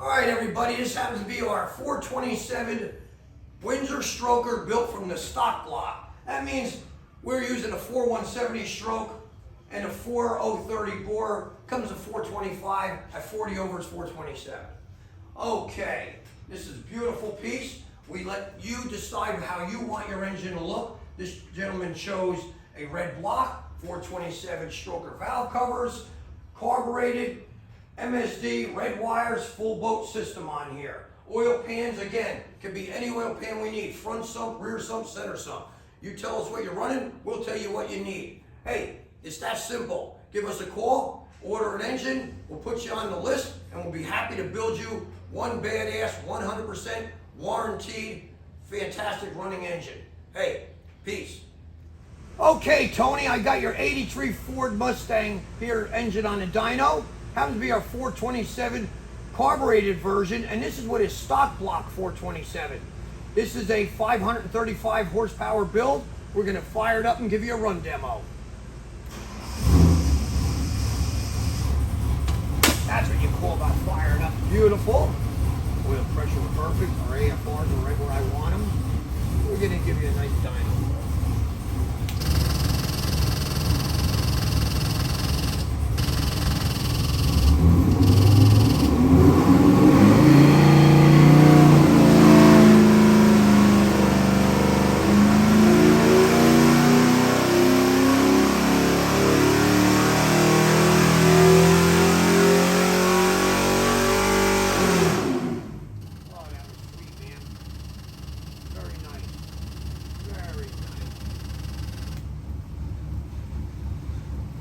All right, everybody, this happens to be our 427 Windsor stroker built from the stock block. That means we're using a 4170 stroke and a 4030 bore. Comes to 425. At 40 over, it's 427. Okay, this is a beautiful piece. We let you decide how you want your engine to look. This gentleman chose a red block, 427 stroker valve covers, carbureted, MSD, red wires, full boat system on here. Oil pans, again, could be any oil pan we need. Front sump, rear sump, center sump. You tell us what you're running, we'll tell you what you need. Hey, it's that simple. Give us a call, order an engine, we'll put you on the list, and we'll be happy to build you one badass, 100% warranted, fantastic running engine. Hey, peace. Okay, Tony, I got your 83 Ford Mustang here, engine on the dyno. Happens to be our 427 carbureted version, and this is what is stock block 427. This is a 535 horsepower build. We're gonna fire it up and give you a run demo. That's what you call about firing up. Beautiful. Oil pressure perfect. Our AFRs are right where I want them. We're gonna give you a nice dyno.